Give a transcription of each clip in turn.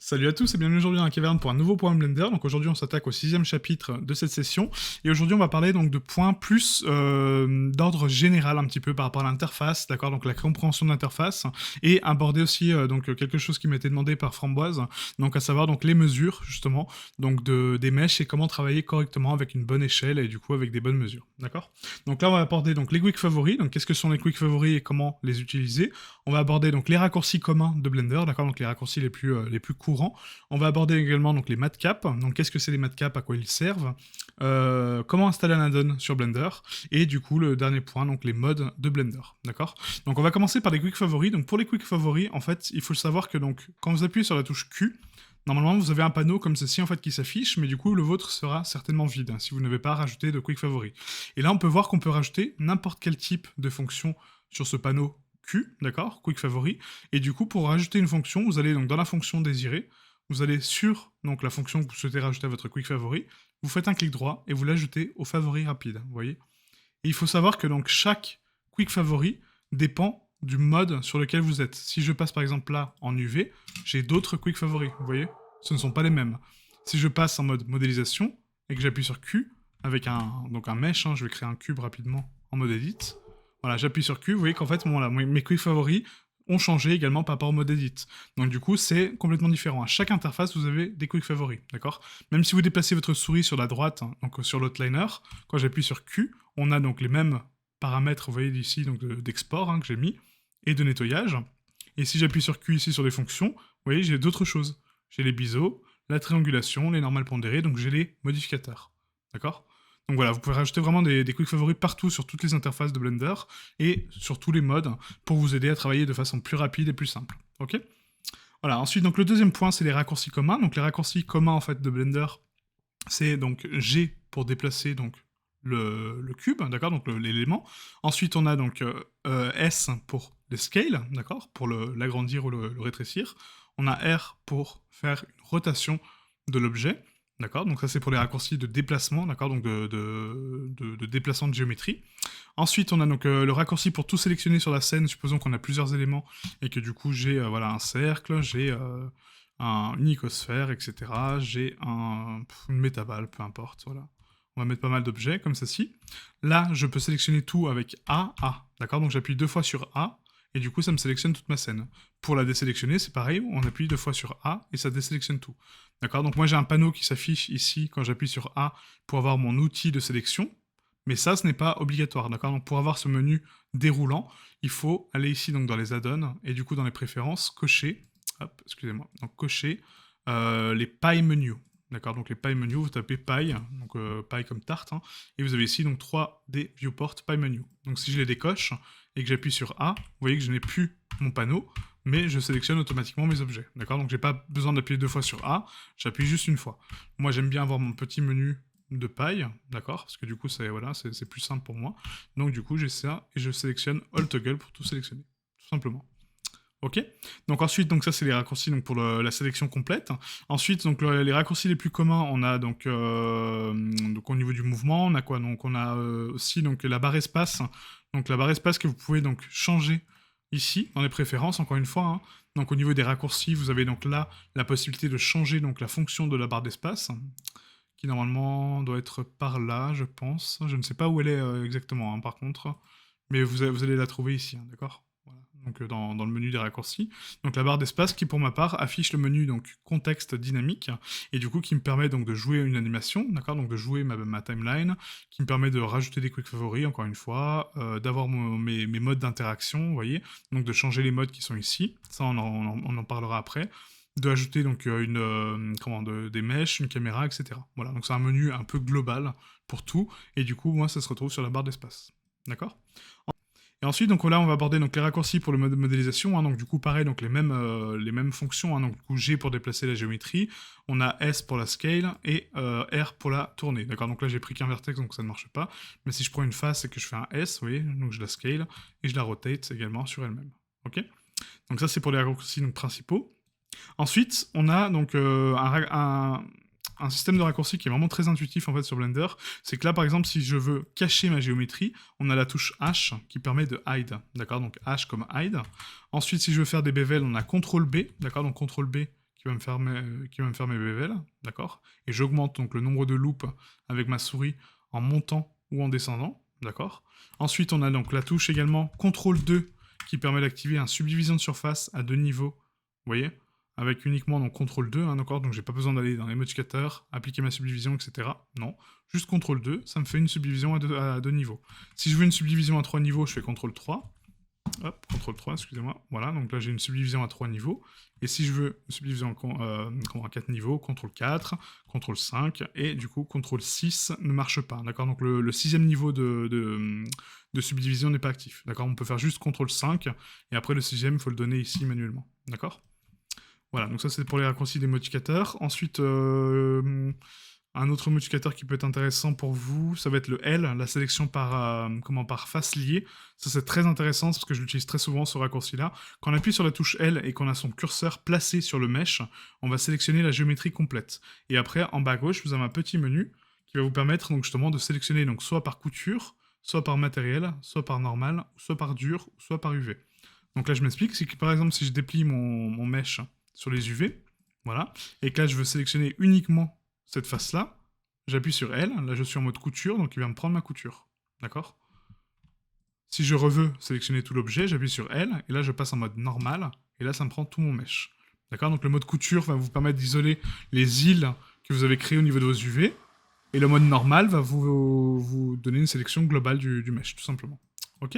Salut à tous et bienvenue aujourd'hui dans la caverne pour un nouveau point Blender. Donc aujourd'hui on s'attaque au 6e chapitre de cette session et aujourd'hui on va parler donc de points plus d'ordre général un petit peu par rapport à l'interface, d'accord, donc la compréhension de l'interface et aborder aussi donc quelque chose qui m'a été demandé par Framboise, donc à savoir donc les mesures justement donc des mèches et comment travailler correctement avec une bonne échelle et du coup avec des bonnes mesures, d'accord. Donc là on va aborder donc les quick favoris, donc qu'est-ce que sont les quick favoris et comment les utiliser. On va aborder donc les raccourcis communs de Blender, d'accord, donc les raccourcis les plus courants. On va aborder également donc les matcaps, donc qu'est-ce que c'est les matcaps, à quoi ils servent, comment installer un add-on sur Blender, et du coup le dernier point, donc les modes de Blender, d'accord. Donc on va commencer par les quick favoris. Donc pour les quick favoris, en fait, il faut savoir que donc quand vous appuyez sur la touche Q, normalement, vous avez un panneau comme ceci en fait qui s'affiche, mais du coup, le vôtre sera certainement vide hein, si vous n'avez pas rajouté de quick favori. Et là, on peut voir qu'on peut rajouter n'importe quel type de fonction sur ce panneau Q, d'accord, quick favori. Et du coup, pour rajouter une fonction, vous allez donc dans la fonction désirée, vous allez sur donc la fonction que vous souhaitez rajouter à votre quick favori, vous faites un clic droit et vous l'ajoutez au favori rapide, vous voyez. Et il faut savoir que donc chaque quick favori dépend du mode sur lequel vous êtes. Si je passe par exemple là en UV, j'ai d'autres quick favoris, vous voyez. Ce ne sont pas les mêmes. Si je passe en mode modélisation et que j'appuie sur Q avec un mesh, hein, je vais créer un cube rapidement en mode edit. Voilà, j'appuie sur Q, vous voyez qu'en fait voilà, mes quick favoris ont changé également par rapport au mode edit. Donc du coup, c'est complètement différent. À chaque interface, vous avez des quick favoris, d'accord. Même si vous déplacez votre souris sur la droite, hein, donc sur l'outliner, quand j'appuie sur Q, on a donc les mêmes paramètres, vous voyez ici, donc d'export hein, que j'ai mis, et de nettoyage. Et si j'appuie sur Q ici sur les fonctions, vous voyez, j'ai d'autres choses. J'ai les biseaux, la triangulation, les normales pondérées, donc j'ai les modificateurs. D'accord. Donc voilà, vous pouvez rajouter vraiment des quick favoris partout sur toutes les interfaces de Blender et sur tous les modes pour vous aider à travailler de façon plus rapide et plus simple. Ok. Voilà, ensuite, donc le deuxième point, c'est les raccourcis communs. Donc les raccourcis communs en fait de Blender, c'est donc G pour déplacer donc le cube, d'accord, donc l'élément. Ensuite, on a donc S pour le scale, d'accord, pour l'agrandir ou le rétrécir. On a R pour faire une rotation de l'objet, d'accord, donc ça c'est pour les raccourcis de déplacement, d'accord, donc de déplacement de géométrie. Ensuite, on a donc le raccourci pour tout sélectionner sur la scène, supposons qu'on a plusieurs éléments et que du coup j'ai voilà, un cercle, j'ai une icosphère, etc. J'ai une métaballe, peu importe, voilà. On va mettre pas mal d'objets comme ceci. Là, je peux sélectionner tout avec A, d'accord. Donc j'appuie 2 fois sur A, et du coup ça me sélectionne toute ma scène. Pour la désélectionner, c'est pareil, on appuie 2 fois sur A, et ça désélectionne tout. D'accord. Donc moi j'ai un panneau qui s'affiche ici quand j'appuie sur A pour avoir mon outil de sélection, mais ça, ce n'est pas obligatoire, d'accord. Donc pour avoir ce menu déroulant, il faut aller ici donc dans les add-ons, et du coup dans les préférences, cocher, hop, excusez-moi, donc cocher les pie menus. D'accord, donc les pie menus, vous tapez pie, donc pie comme tarte, hein, et vous avez ici donc 3D viewport pie menu. Donc si je les décoche et que j'appuie sur A, vous voyez que je n'ai plus mon panneau, mais je sélectionne automatiquement mes objets. D'accord, donc j'ai pas besoin d'appuyer 2 fois sur A, j'appuie juste une fois. Moi j'aime bien avoir mon petit menu de paille, d'accord, parce que du coup c'est voilà, c'est plus simple pour moi. Donc du coup j'ai ça et je sélectionne All Toggle pour tout sélectionner, tout simplement. Ok. Donc ensuite, donc ça c'est les raccourcis donc pour la sélection complète. Ensuite, donc les raccourcis les plus communs, on a donc au niveau du mouvement, on a quoi? Donc on a aussi donc la barre espace. Donc la barre espace que vous pouvez donc changer ici dans les préférences. Encore une fois. Hein. Donc au niveau des raccourcis, vous avez donc là la possibilité de changer donc la fonction de la barre d'espace, qui normalement doit être par là, je pense. Je ne sais pas où elle est exactement, hein, par contre, mais vous allez la trouver ici, hein, d'accord. Voilà. Donc dans le menu des raccourcis. Donc la barre d'espace qui, pour ma part, affiche le menu donc contexte dynamique, et du coup qui me permet donc de jouer une animation, d'accord, donc de jouer ma timeline, qui me permet de rajouter des quick favoris, encore une fois, d'avoir mes modes d'interaction, vous voyez, donc de changer les modes qui sont ici, ça on en parlera après, de ajouter donc des mèches, une caméra, etc. Voilà, donc c'est un menu un peu global pour tout, et du coup, moi, ça se retrouve sur la barre d'espace. D'accord. Et ensuite, donc là, on va aborder donc les raccourcis pour le mode modélisation. Hein, donc du coup, pareil, donc les mêmes fonctions. Hein, donc du coup, G pour déplacer la géométrie, on a S pour la scale et R pour la tournée. D'accord. Donc là, j'ai pris qu'un vertex, donc ça ne marche pas. Mais si je prends une face et que je fais un S, vous voyez, donc je la scale et je la rotate également sur elle-même. Ok. Donc ça, c'est pour les raccourcis donc, principaux. Ensuite, on a donc un système de raccourci qui est vraiment très intuitif en fait sur Blender. C'est que là, par exemple, si je veux cacher ma géométrie, on a la touche H qui permet de hide. D'accord, donc H comme hide. Ensuite, si je veux faire des bevel, on a CTRL B. D'accord, donc CTRL B qui va me faire mes bevels, d'accord. Et j'augmente donc le nombre de loops avec ma souris en montant ou en descendant, d'accord. Ensuite, on a donc la touche également CTRL 2 qui permet d'activer un subdivision de surface à 2 niveaux, vous voyez, avec uniquement donc CTRL 2, hein, d'accord, donc j'ai pas besoin d'aller dans les modificateurs, appliquer ma subdivision, etc. Non, juste CTRL 2, ça me fait une subdivision à deux niveaux. Si je veux une subdivision à 3 niveaux, je fais CTRL 3, hop, CTRL 3, excusez-moi, voilà, donc là j'ai une subdivision à 3 niveaux, et si je veux une subdivision à 4 niveaux, CTRL 4, CTRL 5, et du coup CTRL 6 ne marche pas, d'accord, donc le 6e niveau de subdivision n'est pas actif, d'accord, on peut faire juste CTRL 5, et après le 6e, il faut le donner ici manuellement, d'accord. Voilà, donc ça c'est pour les raccourcis des modificateurs. Ensuite, un autre modificateur qui peut être intéressant pour vous, ça va être le L, la sélection par face liée. Ça c'est très intéressant parce que je l'utilise très souvent ce raccourci-là. Quand on appuie sur la touche L et qu'on a son curseur placé sur le mesh, on va sélectionner la géométrie complète. Et après, en bas à gauche, vous avez un petit menu qui va vous permettre donc justement de sélectionner donc soit par couture, soit par matériel, soit par normal, soit par dur, soit par UV. Donc là, je m'explique, c'est que par exemple, si je déplie mon mesh sur les UV, voilà, et que là, je veux sélectionner uniquement cette face-là, j'appuie sur L, là, je suis en mode couture, donc il va me prendre ma couture, d'accord. Si je veux sélectionner tout l'objet, j'appuie sur L, et là, je passe en mode normal, et là, ça me prend tout mon mesh, d'accord. Donc le mode couture va vous permettre d'isoler les îles que vous avez créées au niveau de vos UV, et le mode normal va vous donner une sélection globale du mesh, tout simplement. Ok.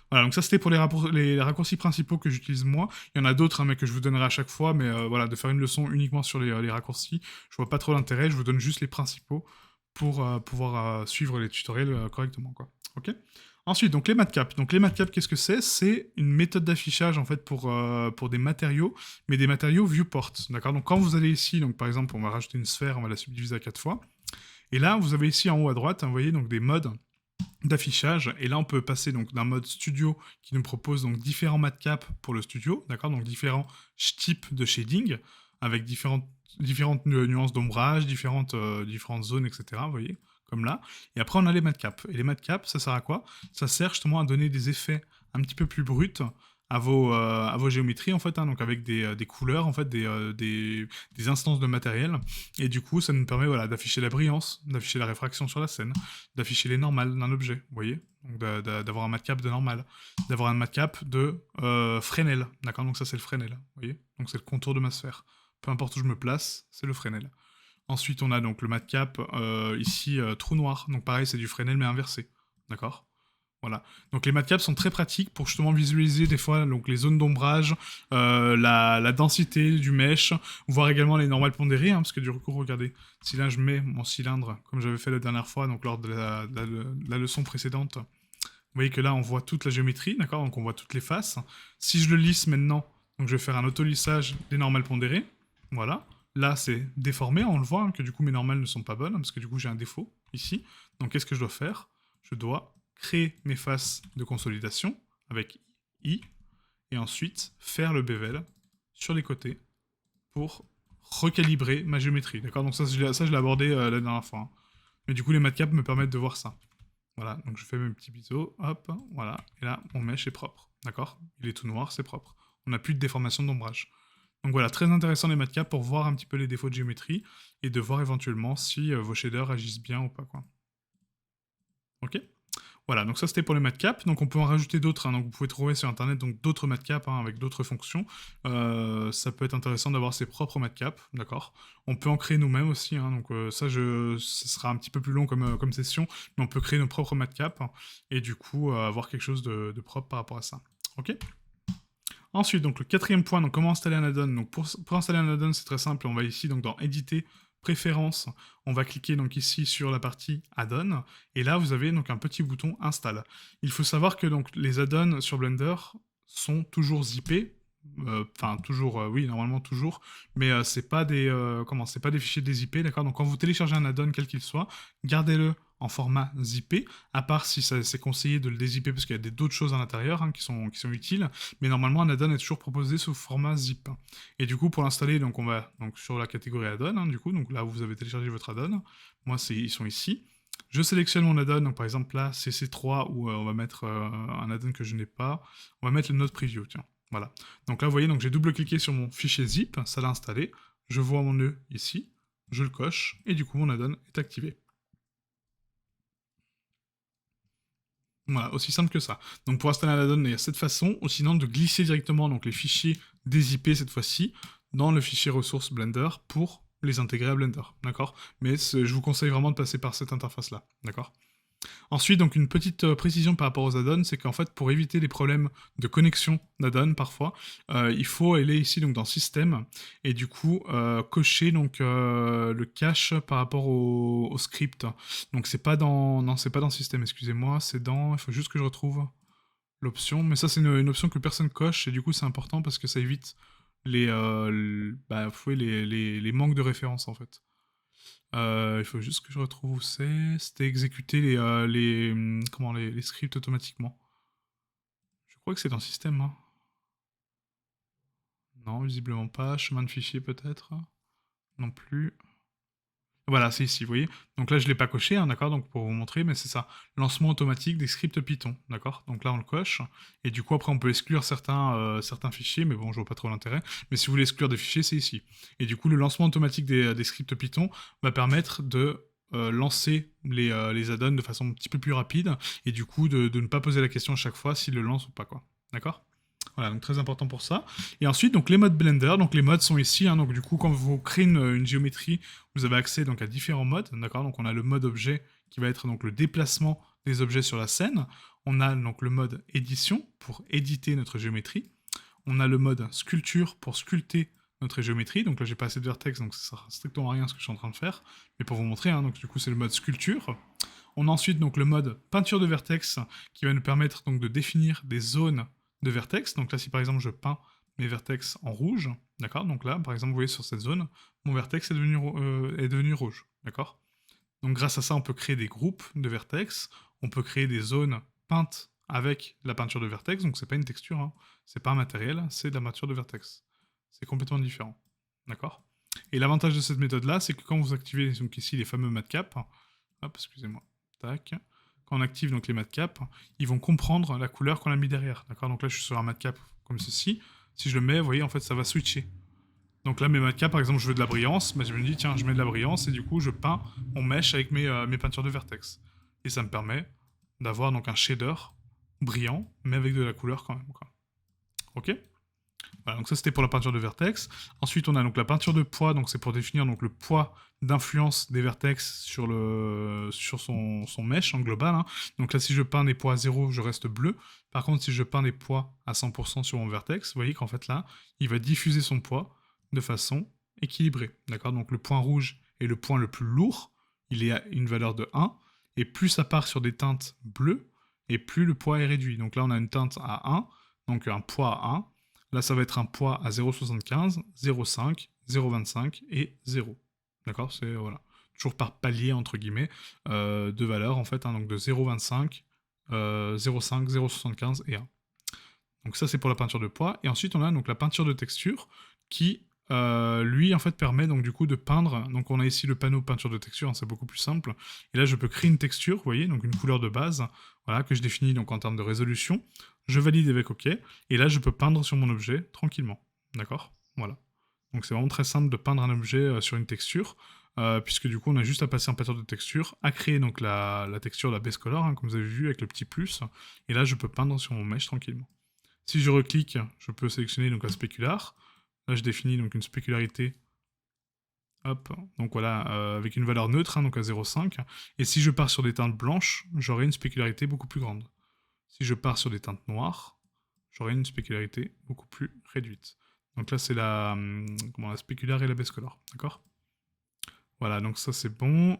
Voilà, donc ça c'était pour les raccourcis principaux que j'utilise moi. Il y en a d'autres, hein, mais que je vous donnerai à chaque fois. Mais voilà, de faire une leçon uniquement sur les raccourcis, je vois pas trop l'intérêt. Je vous donne juste les principaux pour pouvoir suivre les tutoriels correctement, quoi. Ok. Ensuite, donc les matcaps. Donc les matcaps, qu'est-ce que c'est? C'est une méthode d'affichage en fait pour des matériaux, mais des matériaux viewport. D'accord. Donc quand vous allez ici, donc par exemple, on va rajouter une sphère, on va la subdiviser à 4 fois. Et là, vous avez ici en haut à droite, hein, vous voyez, donc des modes d'affichage, et là on peut passer donc d'un mode studio qui nous propose donc différents matcaps pour le studio, d'accord, donc différents types de shading avec différentes nuances d'ombrage, différentes zones, etc. Vous voyez, comme là. Et après on a les matcaps. Et les matcaps, ça sert à quoi? Ça sert justement à donner des effets un petit peu plus bruts à vos géométries en fait, hein, donc avec des couleurs en fait, des instances de matériel, et du coup ça nous permet voilà, d'afficher la brillance, d'afficher la réfraction sur la scène, d'afficher les normales d'un objet, vous voyez, donc d'avoir un matcap de normal, d'avoir un matcap de Fresnel, d'accord, donc ça c'est le Fresnel, vous voyez, donc c'est le contour de ma sphère, peu importe où je me place, c'est le Fresnel. Ensuite on a donc le matcap ici trou noir, donc pareil c'est du Fresnel mais inversé, d'accord. Voilà. Donc les matcaps sont très pratiques pour justement visualiser des fois donc, les zones d'ombrage, la densité du mesh, voir également les normales pondérées, hein, parce que du coup, regardez, si là je mets mon cylindre, comme j'avais fait la dernière fois, donc lors de la leçon précédente, vous voyez que là on voit toute la géométrie, d'accord, donc on voit toutes les faces. Si je le lisse maintenant, donc je vais faire un auto-lissage des normales pondérées, voilà. Là c'est déformé, on le voit, hein, que du coup mes normales ne sont pas bonnes, parce que du coup j'ai un défaut ici. Donc qu'est-ce que je dois faire? Je dois créer mes faces de consolidation avec I, et ensuite faire le bevel sur les côtés pour recalibrer ma géométrie. D'accord. Donc ça je l'ai abordé la dernière fois. Hein. Mais du coup, les matcaps me permettent de voir ça. Voilà, donc je fais mes petits biseaux, hop, voilà, et là, mon mesh est propre. D'accord. Il est tout noir, c'est propre. On n'a plus de déformation d'ombrage. Donc voilà, très intéressant les matcaps pour voir un petit peu les défauts de géométrie et de voir éventuellement si vos shaders agissent bien ou pas, quoi. Ok. Voilà, donc ça c'était pour les matcaps. Donc on peut en rajouter d'autres. Hein. Donc vous pouvez trouver sur internet donc d'autres matcaps hein, avec d'autres fonctions. Ça peut être intéressant d'avoir ses propres matcaps, d'accord. On peut en créer nous-mêmes aussi. Hein. Donc ça sera un petit peu plus long comme session, mais on peut créer nos propres matcaps hein, et du coup avoir quelque chose de propre par rapport à ça. Ok. Ensuite, donc le quatrième point, donc comment installer un add-on. Donc pour installer un add-on, c'est très simple. On va ici donc dans éditer, préférences, on va cliquer donc ici sur la partie add-on, et là vous avez donc un petit bouton install. Il faut savoir que donc les add-ons sur Blender sont toujours zippés, enfin toujours, oui normalement toujours, mais c'est pas des c'est pas des fichiers dézippés, d'accord. Donc quand vous téléchargez un add-on quel qu'il soit, gardez-le en format zippé, à part si c'est conseillé de le dézipper parce qu'il y a d'autres choses à l'intérieur hein, qui sont utiles, mais normalement un add-on est toujours proposé sous format zip. Et du coup pour l'installer, donc on va donc sur la catégorie add-on, hein, du coup, donc là où vous avez téléchargé votre add-on, moi ils sont ici. Je sélectionne mon add-on, donc par exemple là CC3 où on va mettre un add-on que je n'ai pas, on va mettre le Node Preview, tiens. Voilà. Donc là, vous voyez, donc j'ai double-cliqué sur mon fichier zip, ça l'a installé. je vois mon nœud ici, je le coche, et du coup mon add-on est activé. Voilà, aussi simple que ça. Donc pour installer un add-on, il y a cette façon, ou sinon de glisser directement donc, les fichiers des IP cette fois-ci dans le fichier ressources Blender pour les intégrer à Blender, d'accord? Mais je vous conseille vraiment de passer par cette interface-là, d'accord? Ensuite, donc une petite précision par rapport aux add-ons, c'est qu'en fait, pour éviter les problèmes de connexion d'add-on parfois, il faut aller ici donc dans Système et du coup cocher donc le cache par rapport au script. Donc c'est pas dans non c'est pas dans Système, excusez-moi, c'est dans il faut juste que je retrouve l'option, mais ça c'est une option que personne coche et du coup c'est important parce que ça évite les manques de référence en fait. Il faut juste que je retrouve où c'est. C'était exécuter les scripts automatiquement. Je crois que c'est dans système. Hein. Non, visiblement pas. Chemin de fichier peut-être. Non plus. Voilà, c'est ici, vous voyez. Donc là, je ne l'ai pas coché, hein, d'accord, donc pour vous montrer, mais c'est ça. Lancement automatique des scripts Python, d'accord. Donc là, on le coche. Et du coup, après, on peut exclure certains fichiers, mais bon, je vois pas trop l'intérêt. Mais si vous voulez exclure des fichiers, c'est ici. Et du coup, le lancement automatique des scripts Python va permettre de lancer les add-ons de façon un petit peu plus rapide, et du coup, de ne pas poser la question à chaque fois s'il le lance ou pas, quoi. D'accord. Voilà, donc très important pour ça. Et ensuite, donc les modes Blender. Donc les modes sont ici. Hein, donc du coup, quand vous créez une géométrie, vous avez accès donc à différents modes. D'accord. Donc on a le mode objet qui va être donc le déplacement des objets sur la scène. On a donc le mode édition pour éditer notre géométrie. On a le mode sculpture pour sculpter notre géométrie. Donc là, j'ai pas assez de vertex, donc ça sert strictement à rien ce que je suis en train de faire. Mais pour vous montrer, hein, donc du coup, c'est le mode sculpture. On a ensuite donc le mode peinture de vertex qui va nous permettre donc de définir des zones de vertex. Donc là, si par exemple je peins mes vertex en rouge, d'accord. Donc là, par exemple, vous voyez sur cette zone, mon vertex est devenu rouge, d'accord. Donc grâce à ça, on peut créer des groupes de vertex, on peut créer des zones peintes avec la peinture de vertex. Donc c'est pas une texture, hein. C'est pas un matériel, c'est de la peinture de vertex. C'est complètement différent, d'accord. Et l'avantage de cette méthode-là, c'est que quand vous activez donc ici les fameux matcap, hop, excusez-moi, tac. Quand on active donc les matcap, ils vont comprendre la couleur qu'on a mis derrière. D'accord. Donc là, je suis sur un matcap comme ceci. Si je le mets, vous voyez, en fait, ça va switcher. Donc là, mes matcap, par exemple, je veux de la brillance. Bah, je me dis, tiens, je mets de la brillance et du coup, je peins mon mesh avec mes peintures de vertex. Et ça me permet d'avoir donc un shader brillant, mais avec de la couleur quand même. Quoi. Ok. Voilà, donc ça c'était pour la peinture de vertex. Ensuite on a donc la peinture de poids, donc c'est pour définir donc le poids d'influence des vertex sur son mesh en global. Hein. Donc là si je peins des poids à 0, je reste bleu. Par contre si je peins des poids à 100% sur mon vertex, vous voyez qu'en fait là, il va diffuser son poids de façon équilibrée. D'accord. Donc le point rouge est le point le plus lourd, il est à une valeur de 1, et plus ça part sur des teintes bleues, et plus le poids est réduit. Donc là on a une teinte à 1, donc un poids à 1. Là, ça va être un poids à 0,75, 0,5, 0,25 et 0. D'accord. C'est voilà. Toujours par palier, entre guillemets, de valeurs, en fait, hein, donc de 0,25, 0,5, 0,75 et 1. Donc ça, c'est pour la peinture de poids. Et ensuite, on a donc la peinture de texture qui, lui, en fait, permet donc du coup de peindre. Donc on a ici le panneau peinture de texture, hein, c'est beaucoup plus simple. Et là, je peux créer une texture, vous voyez, donc une couleur de base, voilà, que je définis donc en termes de résolution. Je valide avec OK. Et là, je peux peindre sur mon objet tranquillement. D'accord. Voilà. Donc c'est vraiment très simple de peindre un objet sur une texture. Puisque du coup on a juste à passer en peinture de texture, à créer donc la texture, la base color, hein, comme vous avez vu avec le petit plus, et là je peux peindre sur mon mesh tranquillement. Si je reclique, je peux sélectionner donc un spécular. Là, je définis donc une spécularité. Hop, donc voilà, avec une valeur neutre, hein, donc à 0,5. Et si je pars sur des teintes blanches, j'aurai une spécularité beaucoup plus grande. Si je pars sur des teintes noires, j'aurai une spécularité beaucoup plus réduite. Donc là, c'est la spécular et la base color, d'accord. Voilà, donc ça c'est bon.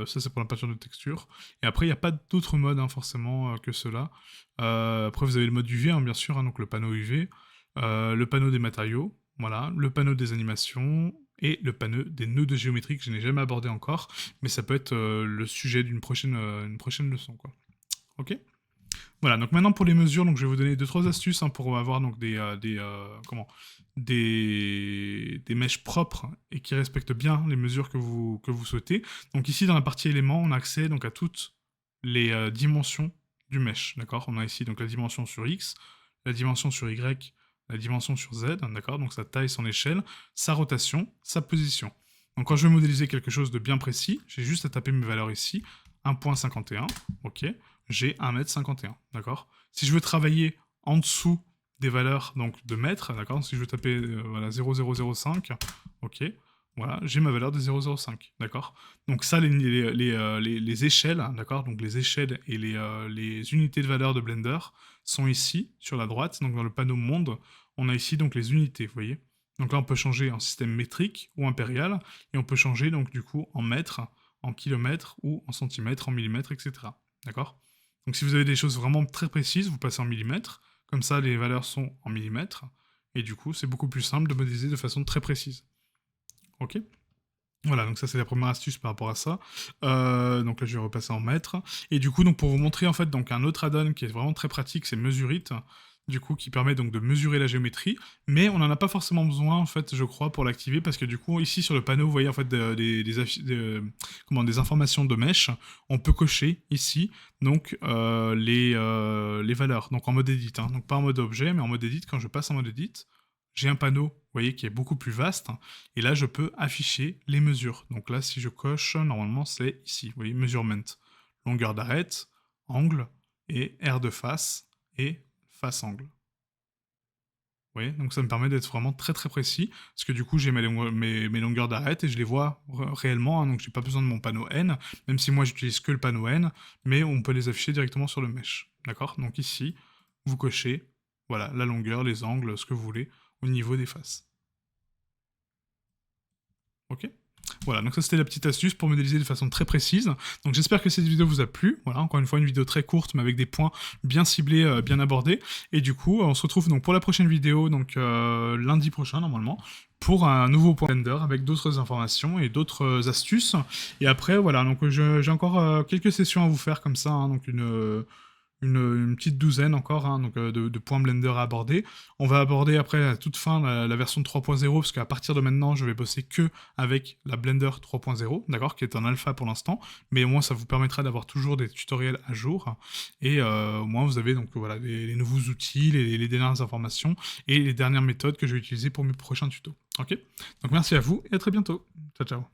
Ça c'est pour la peinture de texture. Et après, il n'y a pas d'autres modes hein, forcément que ceux-là. Après, vous avez le mode UV, hein, bien sûr, hein, donc le panneau UV, le panneau des matériaux, voilà, le panneau des animations et le panneau des nœuds de géométrie que je n'ai jamais abordé encore, mais ça peut être le sujet d'une prochaine leçon, quoi. Ok. Voilà, donc maintenant pour les mesures, donc je vais vous donner 2-3 astuces hein, pour avoir donc des mèches propres et qui respectent bien les mesures que vous souhaitez. Donc ici dans la partie éléments, on a accès donc à toutes les dimensions du mesh, d'accord. On a ici donc la dimension sur X, la dimension sur Y, la dimension sur Z, d'accord, donc sa taille, son échelle, sa rotation, sa position. Donc quand je veux modéliser quelque chose de bien précis, j'ai juste à taper mes valeurs ici, 1.51, ok, j'ai 1m51, d'accord. Si je veux travailler en dessous des valeurs donc de mètres, d'accord, si je veux taper voilà, 0,005, ok, voilà, j'ai ma valeur de 0,05, d'accord. Donc ça, les échelles, d'accord, donc les échelles et les unités de valeur de Blender sont ici, sur la droite, donc dans le panneau monde, on a ici donc les unités, vous voyez. Donc là, on peut changer en système métrique ou impérial, et on peut changer donc du coup en mètres, en kilomètres ou en centimètres, en millimètres, etc. D'accord. Donc si vous avez des choses vraiment très précises, vous passez en millimètres, comme ça les valeurs sont en millimètres, et du coup c'est beaucoup plus simple de modéliser de façon très précise. Ok. Voilà, donc ça c'est la première astuce par rapport à ça. Donc là je vais repasser en mètres. Et du coup, donc pour vous montrer en fait donc un autre add-on qui est vraiment très pratique, c'est Mesureit, du coup qui permet donc de mesurer la géométrie, mais on n'en a pas forcément besoin en fait, je crois, pour l'activer, parce que du coup ici sur le panneau, vous voyez en fait des informations de mesh, on peut cocher ici donc les valeurs, donc en mode edit, hein. Donc pas en mode objet, mais en mode edit. Quand je passe en mode edit, j'ai un panneau, vous voyez, qui est beaucoup plus vaste, et là, je peux afficher les mesures. Donc là, si je coche, normalement, c'est ici, vous voyez, measurement. Longueur d'arête, angle, et aire de face, et face angle. Vous voyez, donc ça me permet d'être vraiment très très précis, parce que du coup, j'ai mes longueurs d'arête, et je les vois réellement, hein, donc j'ai pas besoin de mon panneau N, même si moi, j'utilise que le panneau N, mais on peut les afficher directement sur le mesh. D'accord. Donc ici, vous cochez, voilà, la longueur, les angles, ce que vous voulez, au niveau des faces. Ok. Voilà, donc ça c'était la petite astuce pour modéliser de façon très précise. Donc j'espère que cette vidéo vous a plu. Voilà, encore une fois une vidéo très courte mais avec des points bien ciblés, bien abordés. Et du coup, on se retrouve donc pour la prochaine vidéo, donc lundi prochain normalement, pour un nouveau point Blender avec d'autres informations et d'autres astuces. Et après, voilà, donc j'ai encore quelques sessions à vous faire comme ça, hein, donc une petite douzaine encore, hein, donc, de points Blender à aborder. On va aborder après à toute fin la version 3.0, parce qu'à partir de maintenant, je vais bosser que avec la Blender 3.0, d'accord, qui est en alpha pour l'instant, mais au moins ça vous permettra d'avoir toujours des tutoriels à jour, et au moins vous avez donc voilà les nouveaux outils, les dernières informations, et les dernières méthodes que je vais utiliser pour mes prochains tutos. Ok. Donc merci à vous, et à très bientôt. Ciao, ciao.